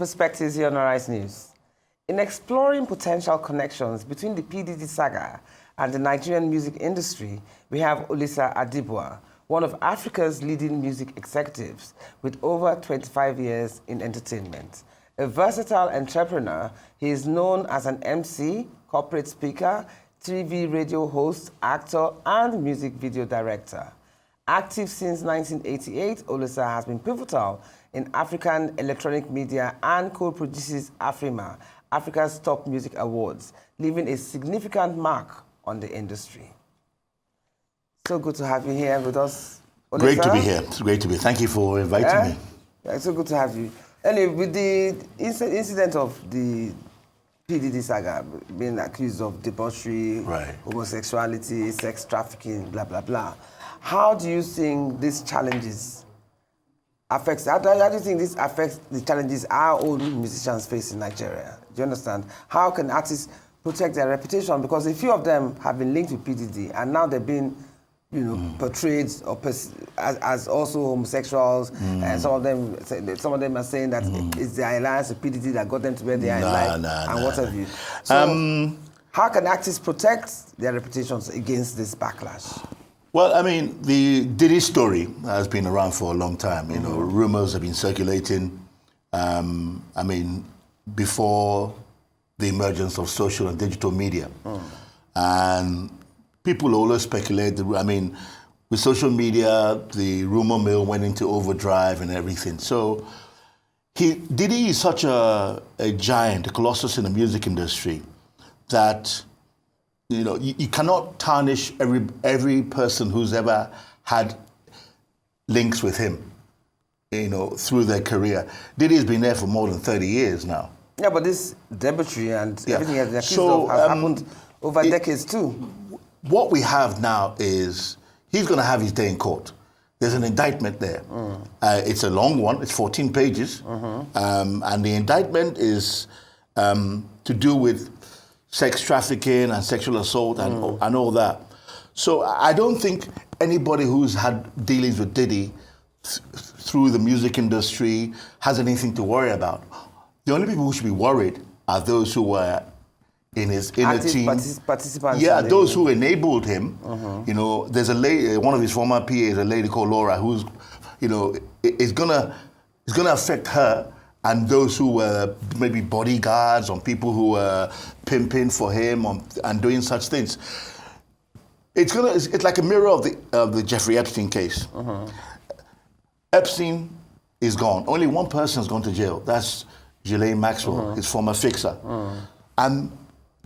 perspectives here on Arise News. In exploring potential connections between the Diddy saga and the Nigerian music industry, we have Olisa Adibua, one of Africa's leading music executives with over 25 years in entertainment. A versatile entrepreneur, he is known as an MC, corporate speaker, TV radio host, actor, and music video director. Active since 1988, Olisa has been pivotal in African electronic media and co-produces Afrima, Africa's top music awards, leaving a significant mark on the industry. So good to have you here with us, Olisa. Great to be here. It's great to be. Thank you for inviting me. Yeah, it's so good to have you. Anyway, with the incident of the Diddy saga, being accused of debauchery, homosexuality, sex trafficking, blah, blah, blah, how do you think these challenges affects, how do you think this affects the challenges our own musicians face in Nigeria? Do you understand? How can artists protect their reputation? Because a few of them have been linked to PDD and now they've been, portrayed or as also homosexuals, and some of them are saying that it's their alliance with PDD that got them to where they are in life, and what have you. So, how can artists protect their reputations against this backlash? Well, I mean, the Diddy story has been around for a long time. Rumors have been circulating. I mean, before the emergence of social and digital media. And people always speculate. I mean, with social media, the rumor mill went into overdrive and everything. So Diddy is such a giant, a colossus in the music industry that you cannot tarnish every person who's ever had links with him, through their career. Diddy's been there for more than 30 years now. Yeah, but this debauchery and everything has happened over decades too. What we have now is he's going to have his day in court. There's an indictment there. It's a long one. It's 14 pages. And the indictment is to do with sex trafficking and sexual assault and all that. So I don't think anybody who's had dealings with Diddy through the music industry has anything to worry about. The only people who should be worried are those who were in his inner team. Participants. Yeah, those who enabled him. There's a lady, one of his former PAs, a lady called Laura, who's, is gonna affect her and those who were maybe bodyguards or people who were pimping for him and doing such things. It's like a mirror of the Jeffrey Epstein case. Epstein is gone. Only one person has gone to jail. That's Ghislaine Maxwell, his former fixer. And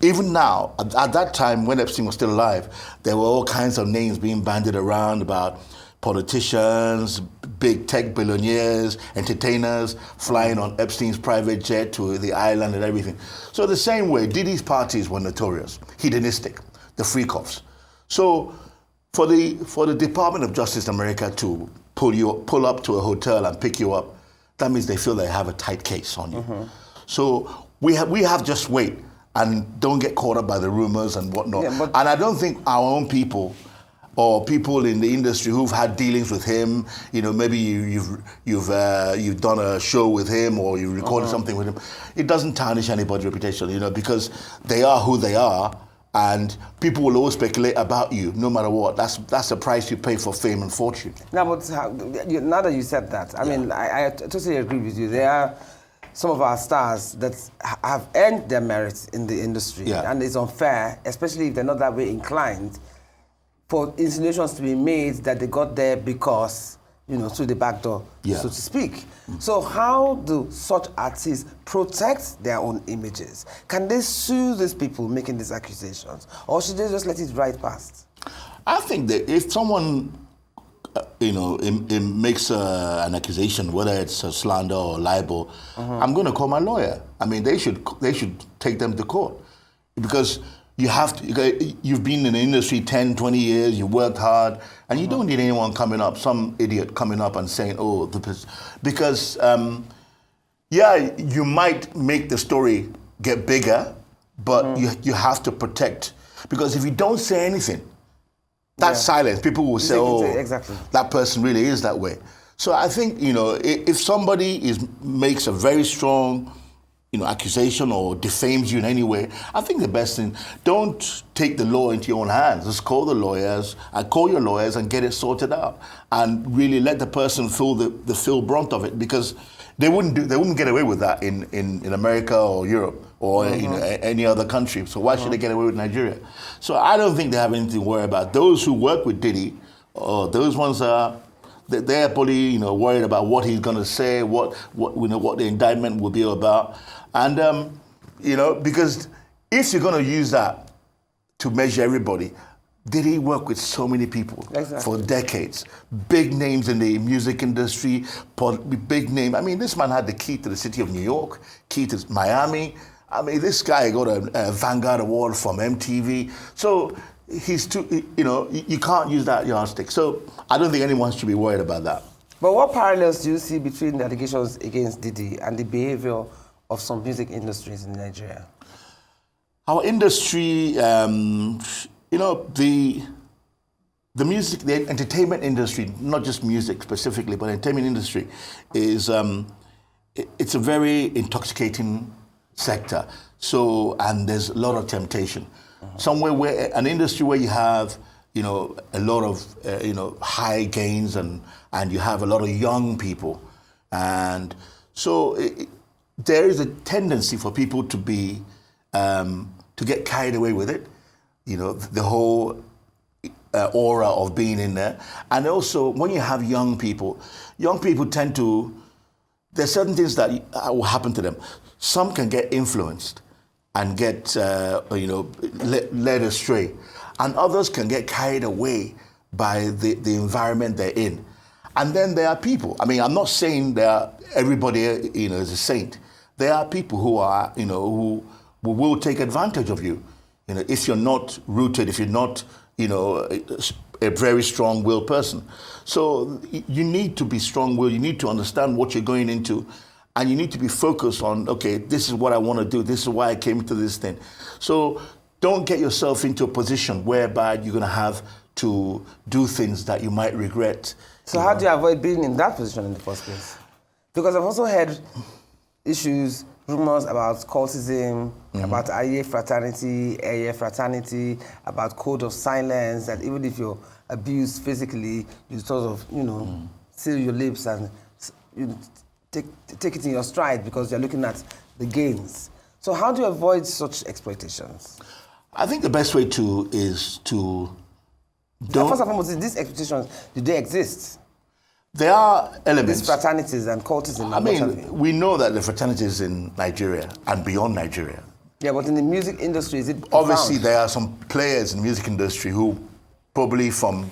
even now, at that time when Epstein was still alive, there were all kinds of names being bandied around about politicians, big tech billionaires, entertainers flying on Epstein's private jet to the island and everything. So the same way, Diddy's parties were notorious, hedonistic, the freak-offs. So for the Department of Justice in America to pull up to a hotel and pick you up, that means they feel they have a tight case on you. So we have just wait and don't get caught up by the rumors and whatnot. Yeah, and I don't think our own people or people in the industry who've had dealings with him, maybe you've done a show with him or you recorded something with him, it doesn't tarnish anybody's reputation, because they are who they are. And people will always speculate about you, no matter what. That's the price you pay for fame and fortune. Now, but now that you said that, I mean, I totally agree with you. There are some of our stars that have earned their merits in the industry, and it's unfair, especially if they're not that way inclined, for insinuations to be made that they got there because, through the back door, so to speak. So how do such artists protect their own images? Can they sue these people making these accusations? Or should they just let it ride past? I think that if someone, makes an accusation, whether it's a slander or libel, I'm going to call my lawyer. I mean, they should take them to court. Because you've been in the industry 10, 20 years, you worked hard, and you don't need anyone coming up, some idiot coming up and saying, because, you might make the story get bigger, but you have to protect. Because if you don't say anything, that silence, people will say, exactly. That person really is that way. So I think, if somebody makes a very strong, accusation or defames you in any way, I think the best thing, don't take the law into your own hands. Just call your lawyers and get it sorted out, and really let the person feel the full brunt of it, because they wouldn't get away with that in America or Europe or any other country. So why should they get away with Nigeria? So I don't think they have anything to worry about. Those who work with Diddy, those ones are. They're probably worried about what he's going to say, what the indictment will be about, and because if you're going to use that to measure everybody, did he work with so many people for decades? Big names in the music industry, big name. I mean, this man had the key to the city of New York, key to Miami. I mean, this guy got a Vanguard Award from MTV. So he's too, you can't use that yardstick. So I don't think anyone should be worried about that. But what parallels do you see between the allegations against Diddy and the behavior of some music industries in Nigeria? Our industry, the music, the entertainment industry, not just music specifically, but entertainment industry is, it's a very intoxicating sector. So, and there's a lot of temptation. Somewhere where an industry where you have a lot of high gains and you have a lot of young people, and so there is a tendency for people to be to get carried away with it, the whole aura of being in there. And also when you have young people tend to, there's certain things that will happen to them. Some can get influenced and get, led astray. And others can get carried away by the environment they're in. And then there are people, I mean, I'm not saying everybody, is a saint. There are people who are, who will take advantage of you. If you're not rooted, if you're not, a very strong-willed person. So you need to be strong-willed, you need to understand what you're going into, and you need to be focused on, okay, this is what I want to do. This is why I came to this thing. So don't get yourself into a position whereby you're going to have to do things that you might regret. So how do you avoid being in that position in the first place? Because I've also heard rumors about cultism, about Aye fraternity, about code of silence, that even if you're abused physically, you sort of, seal your lips and take it in your stride because you're looking at the gains. So how do you avoid such exploitations? I think the best way is to don't... First and foremost, these exploitations, do they exist? There are elements. These fraternities and cultism. I mean, we know that the fraternities in Nigeria and beyond Nigeria. Yeah, but in the music industry, is it profound? Obviously, there are some players in the music industry who probably from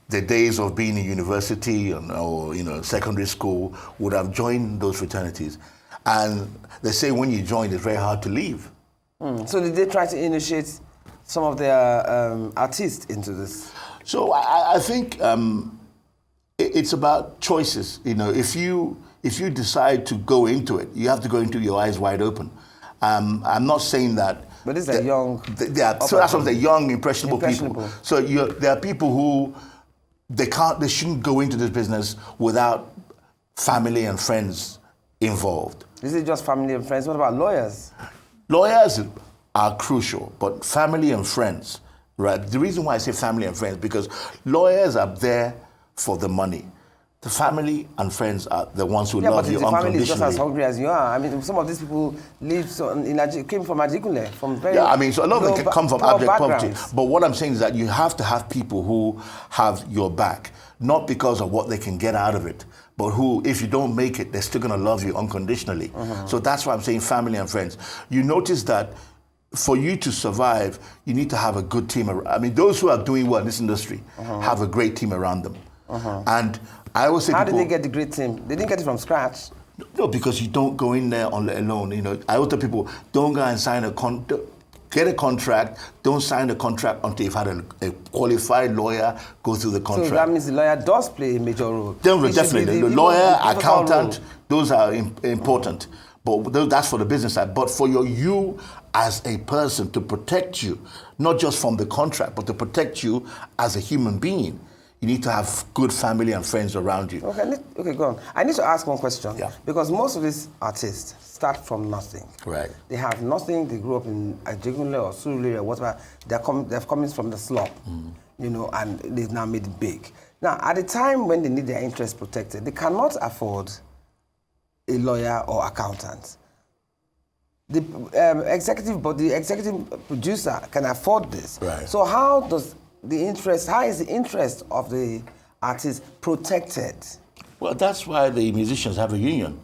the days of being in university or secondary school would have joined those fraternities. And they say when you join, it's very hard to leave. So did they try to initiate some of their artists into this? So I think it's about choices. If you decide to go into it, you have to go into your eyes wide open. I'm not saying that. But these are young. So that's what they're young, impressionable people. So there are people who they shouldn't go into this business without family and friends involved. Is it just family and friends? What about lawyers? Lawyers are crucial, but family and friends, right? The reason why I say family and friends, because lawyers are there for the money. The family and friends are the ones who love you unconditionally. Yeah, but the family is just as hungry as you are. I mean, some of these people came from Ajikule, from very so a lot of them come from abject poverty. But what I'm saying is that you have to have people who have your back, not because of what they can get out of it, but who, if you don't make it, they're still going to love you unconditionally. So that's why I'm saying family and friends. You notice that for you to survive, you need to have a good team. I mean, those who are doing well in this industry have a great team around them. And I always say, how did they get the great team? They didn't get it from scratch. No, because you don't go in there alone. I always tell people, don't go and sign get a contract. Don't sign the contract until you've had a qualified lawyer go through the contract. So that means the lawyer does play a major role. Definitely, the lawyer, accountant, those are important. But that's for the business side. But for you as a person, to protect you, not just from the contract, but to protect you as a human being. You need to have good family and friends around you. Okay, go on. I need to ask one question. Yeah. Because most of these artists start from nothing. Right. They have nothing. They grew up in Ajegunle or Surulere or whatever. They're coming from the slum, you know, and they've now made it big. Now, at the time when they need their interests protected, they cannot afford a lawyer or accountant. The executive producer can afford this. Right. So how is the interest of the artist protected? Well, that's why the musicians have a union.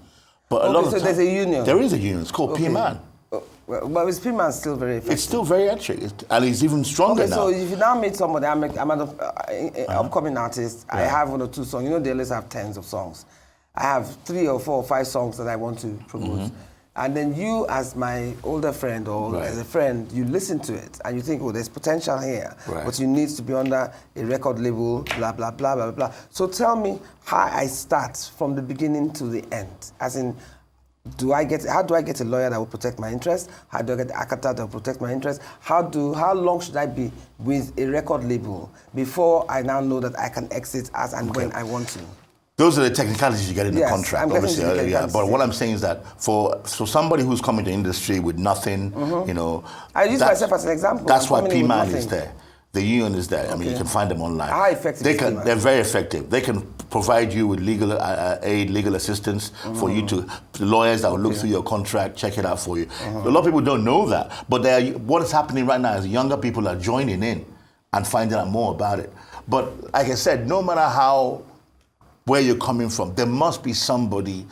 But a lot of there's a union. There is a union. It's called P-Man. But is P-Man still very effective? It's still very active, and it's even stronger now. So if you now meet somebody, I'm an upcoming artist. Yeah. I have 1 or 2 songs. You know, they always have tens of songs. I have 3 or 4 or 5 songs that I want to promote. And then you, as my older friend or as a friend, you listen to it and you think, oh, there's potential here, but you need to be under a record label, blah, blah, blah, blah, blah. So tell me how I start from the beginning to the end. As in, how do I get a lawyer that will protect my interest? How do I get an accountant that will protect my interest? How long should I be with a record label before I now know that I can exit as and when I want to? Those are the technicalities you get in the contract, obviously. But what I'm saying is that for somebody who's coming to the industry with nothing, you know, I use myself as an example. That's why P-Man is there. The union is there. I mean, you can find them online. How effective is P-Man? They're very effective. They can provide you with legal aid, legal assistance for you to lawyers that will look through your contract, check it out for you. A lot of people don't know that. But what is happening right now is younger people are joining in and finding out more about it. But like I said, no matter where you're coming from, there must be somebody,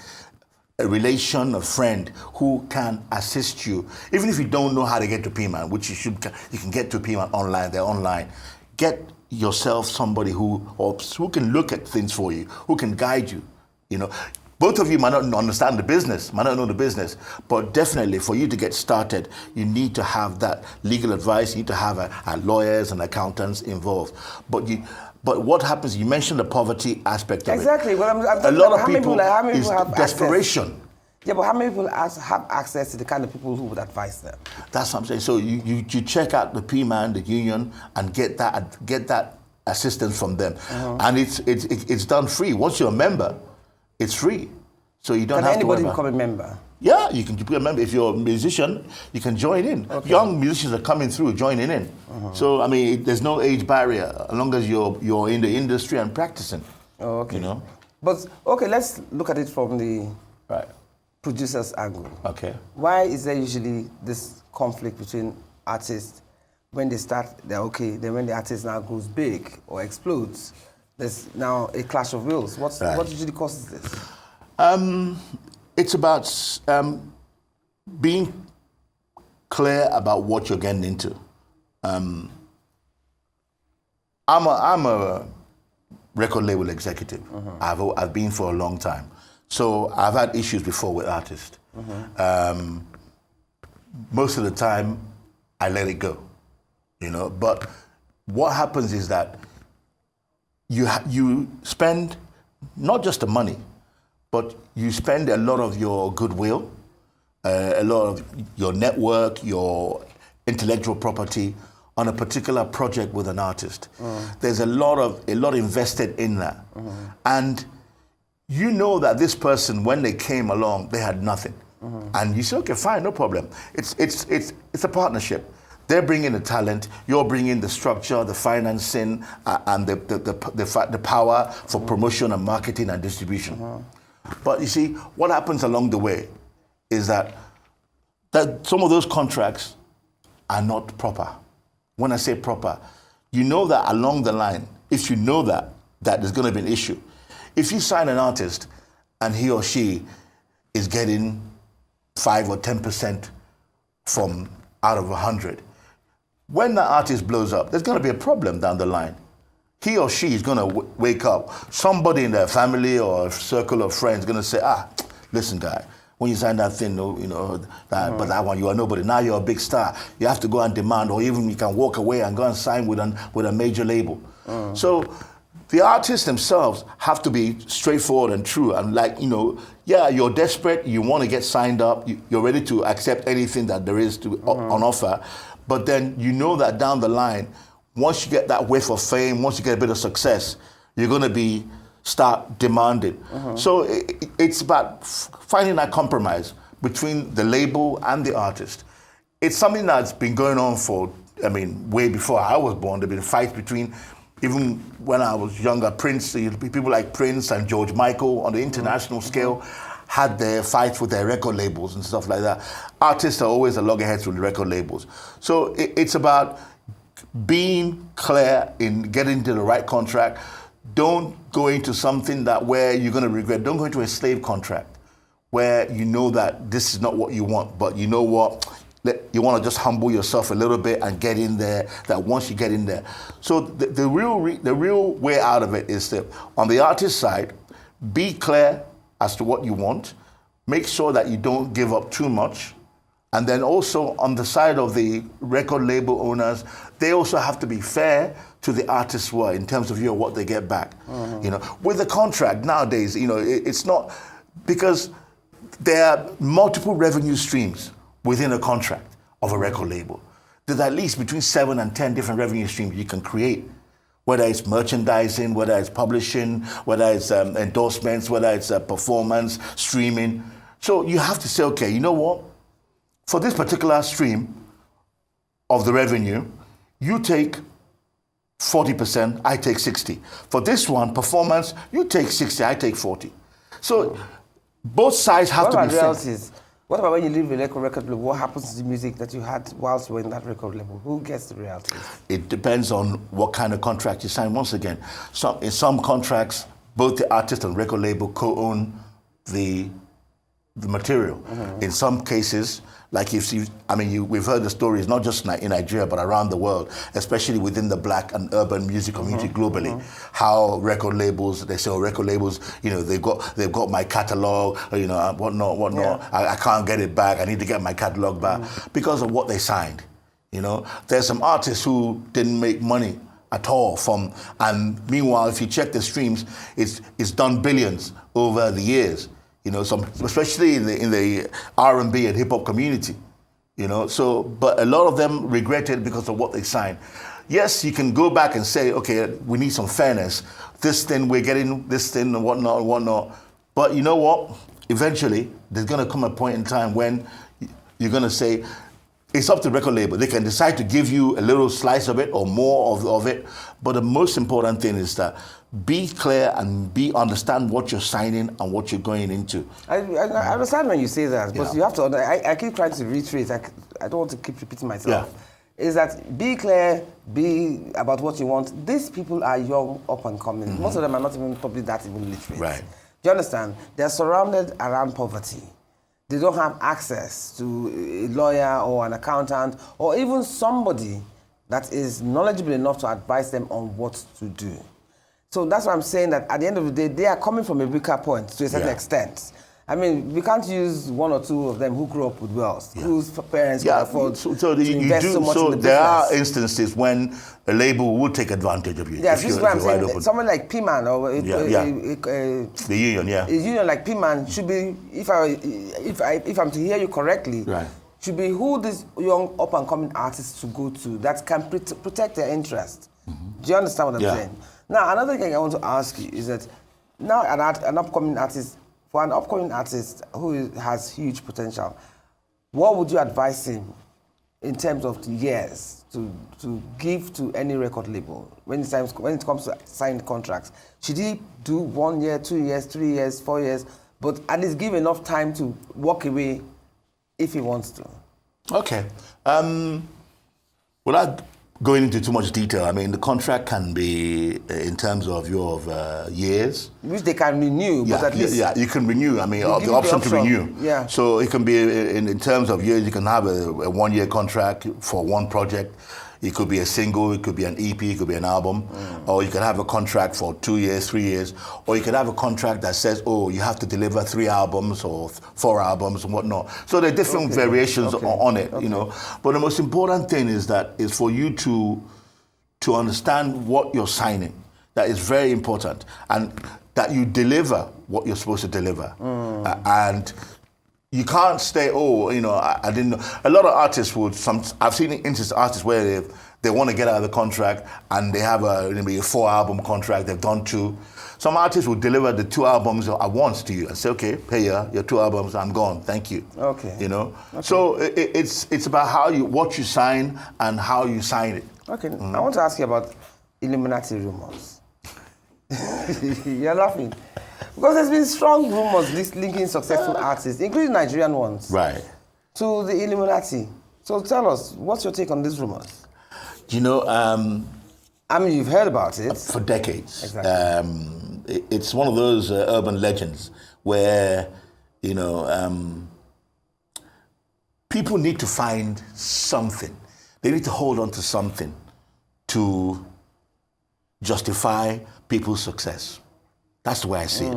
a relation, a friend who can assist you. Even if you don't know how to get to P-Man, which you can get to P-Man online, they're online. Get yourself somebody who can look at things for you, who can guide you. You know, both of you might not understand the business, might not know the business, but definitely for you to get started, you need to have that legal advice, you need to have lawyers and accountants involved. But what happens, you mentioned the poverty aspect of it. Exactly. Well, a lot of people have desperation. Access? Yeah, but how many people have access to the kind of people who would advise them? That's what I'm saying. So you check out the P-Man, the union, and get that assistance from them. And it's done free. Once you're a member, it's free. So you don't have to worry about. Can anybody become a member? Yeah, you can become a member. If you're a musician, you can join in. Okay. Young musicians are coming through, joining in. So, I mean, there's no age barrier as long as you're in the industry and practicing. Oh, okay. You know? But, okay, let's look at it from the producer's angle. Okay. Why is there usually this conflict between artists? When they start, they're okay. Then when the artist now goes big or explodes, there's now a clash of wills. What usually causes this? It's about being clear about what you're getting into. I'm a record label executive. I've been for a long time. So I've had issues before with artists. Most of the time, I let it go, you know. But what happens is that you spend not just the money, but you spend a lot of your goodwill, a lot of your network, your intellectual property on a particular project with an artist. There's a lot invested in that. And you know that this person, when they came along, they had nothing. And you say, okay, fine, no problem. It's a partnership. They're bringing the talent, you're bringing the structure, the financing, and the power for promotion and marketing and distribution. But you see, what happens along the way is that some of those contracts are not proper. When I say proper, you know that along the line, if you know that there's going to be an issue. If you sign an artist and he or she is getting 5 or 10% from out of 100, when that artist blows up, there's going to be a problem down the line. He or she is going to wake up. Somebody in their family or circle of friends is going to say, listen, guy, when you sign that thing, but that one, you are nobody. Now you're a big star. You have to go and demand, or even you can walk away and go and sign with a major label. So the artists themselves have to be straightforward and true. And you're desperate, you want to get signed up, you're ready to accept anything that there is on offer. But then you know that down the line, once you get that whiff of fame, once you get a bit of success, you're going to start demanding. So it's about finding that compromise between the label and the artist. It's something that's been going on for, way before I was born. There've been fights between, even when I was younger, people like Prince and George Michael on the international scale had their fights with their record labels and stuff like that. Artists are always a loggerheads with record labels. So it's about being clear in getting to the right contract. Don't go into something where you're going to regret. Don't go into a slave contract where you know that this is not what you want, but you know what? You want to just humble yourself a little bit and get in there, that once you get in there. So the real way out of it is that on the artist side, be clear as to what you want. Make sure that you don't give up too much. And then also on the side of the record label owners, they also have to be fair to the artists who are in terms of what they get back. With the contract nowadays, it's not, because there are multiple revenue streams within a contract of a record label. There's at least between 7 and 10 different revenue streams you can create, whether it's merchandising, whether it's publishing, whether it's endorsements, whether it's performance, streaming. So you have to say, okay, you know what? For this particular stream of the revenue, you take 40%, I take 60. For this one, performance, you take 60, I take 40. So both sides have to be fair. What about when you leave the record label? What happens to the music that you had whilst you were in that record label? Who gets the royalties? It depends on what kind of contract you sign. Once again, in some contracts, both the artist and record label co-own the material. In some cases, like we've heard the stories not just in Nigeria but around the world, especially within the Black and urban music community globally. How record labels, they've got my catalog, whatnot. Yeah. I can't get it back. I need to get my catalog back because of what they signed. There's some artists who didn't make money at all and meanwhile, if you check the streams, it's done billions over the years. Especially in the R&B and hip hop community, but a lot of them regret it because of what they signed. Yes, you can go back and say, okay, we need some fairness. We're getting this thing and whatnot. But you know what? Eventually, there's going to come a point in time when you're going to say, it's up to the record label. They can decide to give you a little slice of it or more of it. But the most important thing is that be clear and understand what you're signing and what you're going into. I understand when you say that, but you have to. I keep trying to reiterate. I don't want to keep repeating myself. Yeah. Is that be clear, be about what you want. These people are young, up and coming. Most of them are not even probably that even literate. Right. Do you understand? They're surrounded around poverty. They don't have access to a lawyer or an accountant or even somebody that is knowledgeable enough to advise them on what to do. So that's why I'm saying that at the end of the day, they are coming from a weaker point to a certain extent. We can't use one or two of them who grew up with wealth, whose parents can afford to invest so much in the business. There are instances when a label will take advantage of you. Yeah, this is what I'm saying. Someone like P-Man or the union, a union like P-Man should be, if I'm to hear you correctly, should be who these young up-and-coming artists to go to that can protect their interest. Do you understand what I'm saying? Now, another thing I want to ask you is that now an upcoming artist, for an upcoming artist who has huge potential, what would you advise him in terms of the years to give to any record label when it comes to signed contracts? Should he do 1 year, 2 years, 3 years, 4 years, but at least give enough time to walk away if he wants to? Okay. Without going into too much detail, the contract can be in terms of your years. Which they can renew, but at least... Yeah, you can renew. The option to renew. Yeah. So it can be, in terms of years, you can have a 1-year contract for one project. It could be a single, it could be an EP, it could be an album. Or you can have a contract for 2 years, 3 years. Or you can have a contract that says, you have to deliver 3 albums or 4 albums and whatnot. So there are different variations on it, But the most important thing is for you to understand what you're signing. That is very important. And that you deliver what you're supposed to deliver. And you can't stay, I didn't know. A lot of artists I've seen artists where they want to get out of the contract and they have maybe a 4-album contract, they've done 2. Some artists will deliver the 2 albums at once to you and say, okay, pay your 2 albums, I'm gone, thank you. Okay. Okay. So it's about what you sign and how you sign it. Okay, I want to ask you about Illuminati rumors. You're laughing. Because there's been strong rumors linking successful artists, including Nigerian ones, right, to the Illuminati. So tell us, what's your take on these rumors? I mean, you've heard about it. For decades. Exactly. It's one of those urban legends where, people need to find something. They need to hold on to something to justify people's success. That's the way I see it.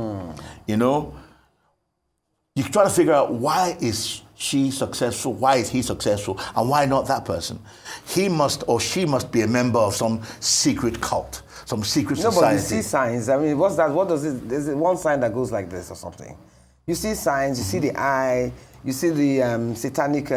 You try to figure out, why is she successful? Why is he successful? And why not that person? He must or she must be a member of some secret cult, some secret society. No, but you see signs. I mean, what's that? What does it? There's one sign that goes like this or something. You see signs. You see the eye. You see the satanic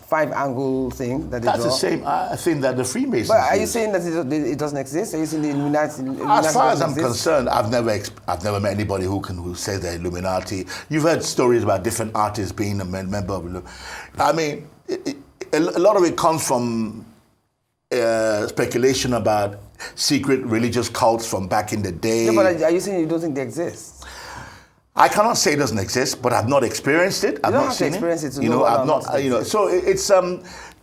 5-angle thing that they draw. That's the same thing that the Freemasons But are you use. saying that it doesn't exist? Are you saying the Illuminati As far as I'm exist? concerned, I've never met anybody who says they're Illuminati. You've heard stories about different artists being a member of. I mean, a lot of it comes from speculation about secret religious cults from back in the day. No, but are you saying you don't think they exist? I cannot say it doesn't exist, but I've not experienced it. I've don't not have to seen experience it to You know know, whether I've or not. not it exists. So it's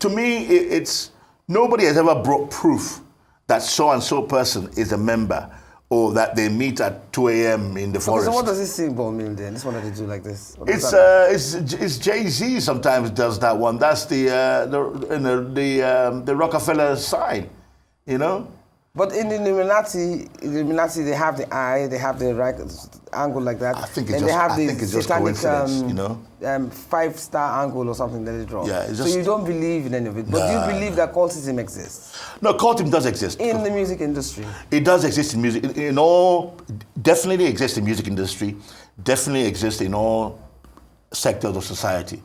to me, it's nobody has ever brought proof that so and so person is a member, or that they meet at 2 a.m. in the forest. So what does this symbol mean then? This one that they do like this? What does that mean? It's Jay-Z sometimes does that one. That's the Rockefeller sign, But in the Illuminati, they have the eye, they have the right angle like that. I think it's and just, they have I the think it's just satanic, coincidence, 5-star angle or something that they draw. Yeah, it's so just, you don't believe in any of it, but do you believe that cultism exists? No, cultism does exist. In the music industry? It does exist in music. Definitely exists in music industry. Definitely exists in all sectors of society.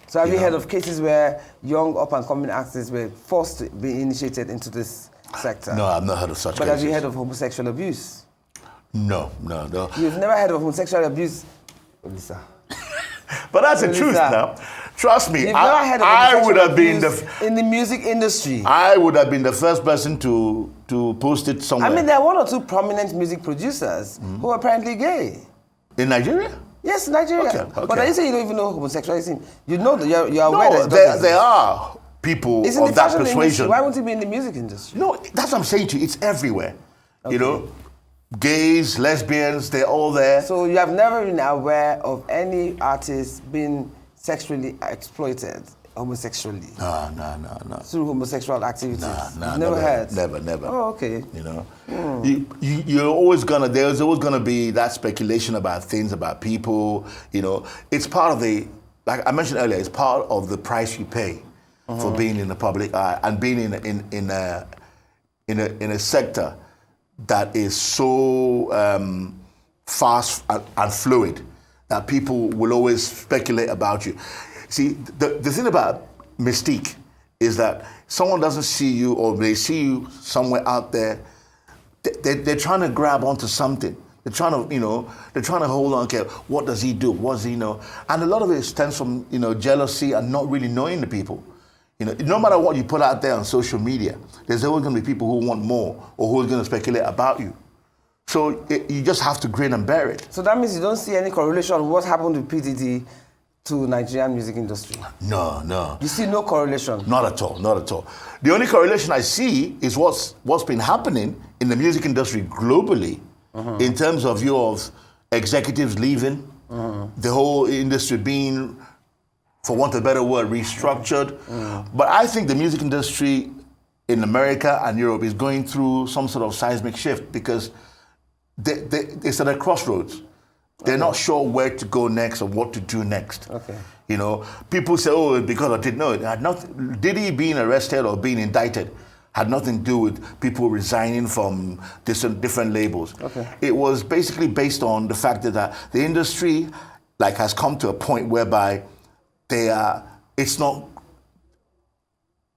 So have you heard of cases where young up-and-coming artists were forced to be initiated into this sector? No, I've not heard of such But cases. have you heard of homosexual abuse? No. You've never heard of homosexual abuse? Olisa. But that's the truth now. Trust me, You've never heard of I would homosexual have been abuse in the music industry. I would have been the first person to post it somewhere. I mean, there are 1 or 2 prominent music producers who are apparently gay. In Nigeria? Yes, Nigeria. Okay. But are you saying you don't even know homosexuality? You know that you're aware that it doesn't exist. There are people It's in of the that fashion persuasion. industry. Why won't it be in the music industry? No, that's what I'm saying to you. It's everywhere. Gays, lesbians, they're all there. So you have never been aware of any artist being sexually exploited homosexually? No. Through homosexual activities? No, You've never heard? Never. Oh, okay. There's always gonna be that speculation about things, about people. It's part of like I mentioned earlier, it's part of the price you pay for being in the public eye and being in a sector that is so fast and fluid that people will always speculate about you. See, the thing about mystique is that someone doesn't see you, or they see you somewhere out there, they're trying to grab onto something. They're trying to hold on. Okay, what does he do? What does he know? And a lot of it stems from jealousy and not really knowing the people. No matter what you put out there on social media, there's always going to be people who want more or who are going to speculate about you. So you just have to grin and bear it. So that means you don't see any correlation with what happened with PDD to Nigerian music industry? No. You see no correlation? Not at all. The only correlation I see is what's been happening in the music industry globally, in terms of executives leaving, the whole industry being, for want of a better word, restructured. But I think the music industry in America and Europe is going through some sort of seismic shift because it's at a crossroads. They're not sure where to go next or what to do next. Okay. People say, oh, because I didn't know it. Had nothing. Diddy being arrested or being indicted had nothing to do with people resigning from different labels. Okay. It was basically based on the fact that the industry like has come to a point whereby it's not,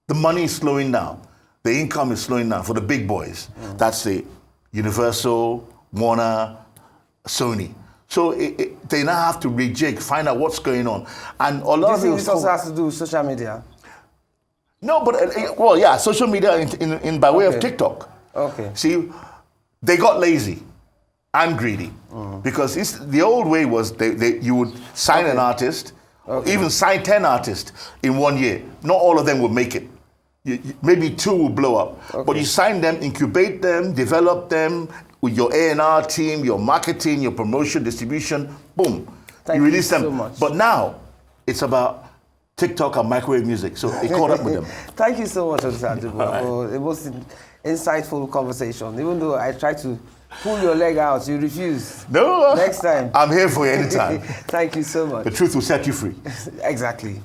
the money is slowing down. The income is slowing down for the big boys. That's the Universal, Warner, Sony. So they now have to rejig, find out what's going on. And a lot of this also has to do with social media? No, but, well, yeah, social media in by way of TikTok. Okay. See, they got lazy and greedy because the old way was you would sign an artist, even sign 10 artists in 1 year. Not all of them would make it. Maybe 2 will blow up. But you sign them, incubate them, develop them with your A&R team, your marketing, your promotion, distribution, boom. You release them. So much. But now it's about TikTok and microwave music. So it caught up with them. Thank you so much, Adibua, for the most insightful conversation. Even though I tried to pull your leg out, you refused. No. Next time. I'm here for you anytime. Thank you so much. The truth will set you free. Exactly.